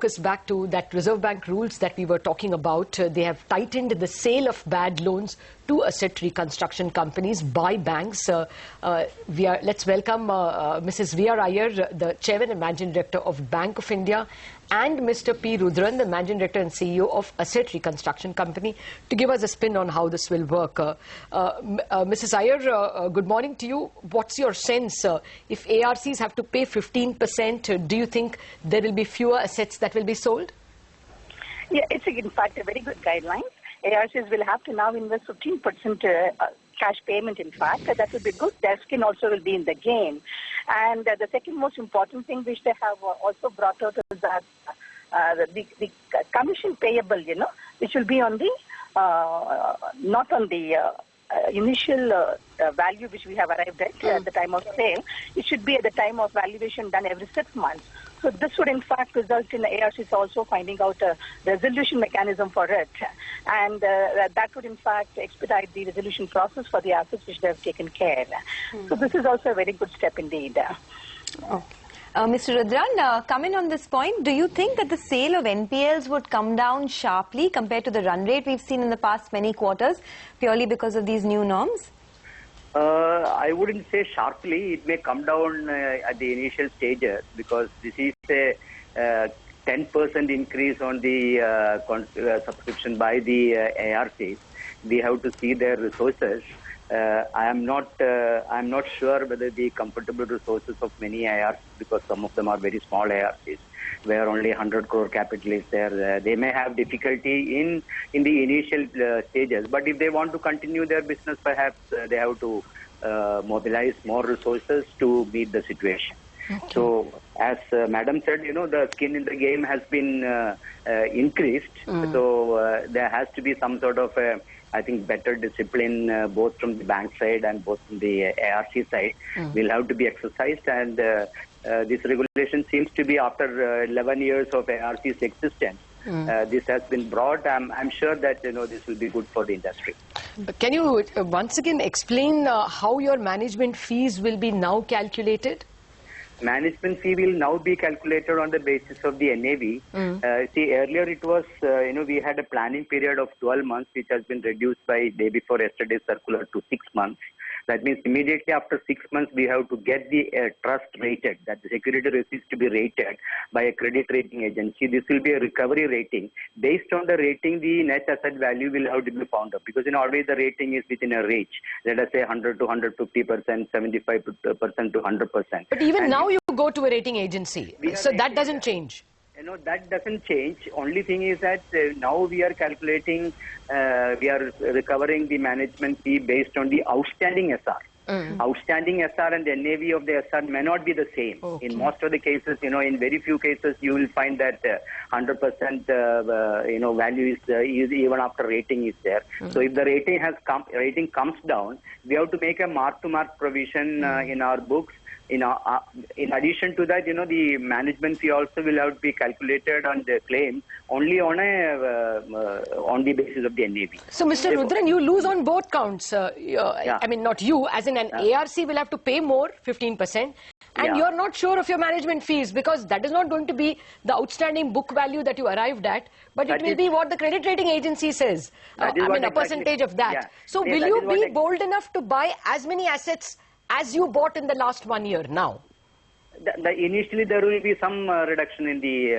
Focus back to that Reserve Bank rules that we were talking about. They have tightened the sale of bad loans to asset reconstruction companies by banks. Let's welcome Mrs. V.R. Iyer, the Chairman and Managing Director of Bank of India, and Mr. P. Rudran, the Managing Director and CEO of Asset Reconstruction Company, to give us a spin on how this will work. Mrs. Iyer, good morning to you. What's your sense? If ARCs have to pay 15%, do you think there will be fewer assets that will be sold? Yeah, it's in fact a very good guideline. ARCs will have to now invest 15% cash payment, in fact. That will be good. Their skin also will be in the game. And the second most important thing which they have also brought out is that the commission payable, which will be on the, not on the initial value which we have arrived at the time of sale. It should be at the time of valuation done every 6 months. So this would in fact result in the ARCs also finding out a resolution mechanism for it. And that would in fact expedite the resolution process for the assets which they have taken care. So this is also a very good step indeed. Okay. Mr. Rudran, comment on this point. Do you think that the sale of NPLs would come down sharply compared to the run rate we've seen in the past many quarters, purely because of these new norms? I wouldn't say sharply. It may come down at the initial stages because this is a 10% increase on the subscription by the ARCs. We have to see their resources. I'm not sure whether the comfortable resources of many ARCs, because some of them are very small ARCs, where only 100 crore capital is there. They may have difficulty in the initial stages, but if they want to continue their business, perhaps they have to mobilize more resources to meet the situation. Okay. So, as Madam said, the skin in the game has been increased. So, there has to be some sort of I think better discipline both from the bank side and both from the ARC side will have to be exercised. And this regulation seems to be after 11 years of ARC's existence. This has been brought. I'm sure that this will be good for the industry. Can you once again explain how your management fees will be now calculated? Management fee will now be calculated on the basis of the NAV. See, earlier it was, we had a planning period of 12 months, which has been reduced by day before yesterday's circular to 6 months. That means immediately after 6 months, we have to get the trust rated, that the security receipts to be rated by a credit rating agency. This will be a recovery rating. Based on the rating, the net asset value will have to be found out, because always the rating is within a range. Let us say 100 to 150%, 75% to 100%. But even now you go to a rating agency, so that doesn't change. That doesn't change. Only thing is that now we are calculating, we are recovering the management fee based on the outstanding SR. Outstanding SR and the NAV of the SR may not be the same. Okay. In most of the cases, in very few cases, you will find that 100% value is even after rating is there. So if the rating comes down, we have to make a mark-to-mark provision in our books. In addition to that, the management fee also will have to be calculated on the claim only on the basis of the NAV. So, Mr. Rudran, you lose on both counts. I mean, not you, as in an ARC will have to pay more, 15%, and you're not sure of your management fees, because that is not going to be the outstanding book value that you arrived at, but it will be what the credit rating agency says. I mean, a percentage of that. Yeah. So, will you be bold enough to buy as many assets as you bought in the last 1 year now? Initially, there will be some reduction in the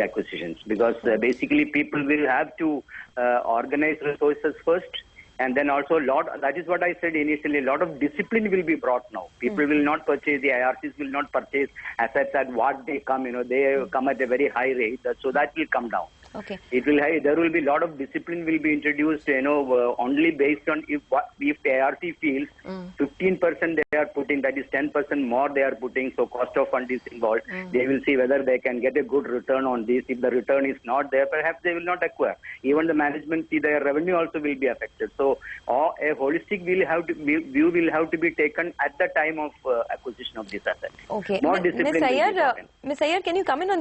acquisitions, because basically people will have to organize resources first, and then also that is what I said initially, a lot of discipline will be brought now. People will not purchase, the IRCs will not purchase assets at what they come, they come at a very high rate, so that will come down. Okay. There will be a lot of discipline will be introduced, only based on if ARC feels 15% they are putting, that is 10% more they are putting, so cost of fund is involved. They will see whether they can get a good return on this. If the return is not there, perhaps they will not acquire. Even the management fee, their revenue also will be affected. So a holistic view will have to be taken at the time of acquisition of this asset. Okay. More discipline. Ms. Iyer, can you come in on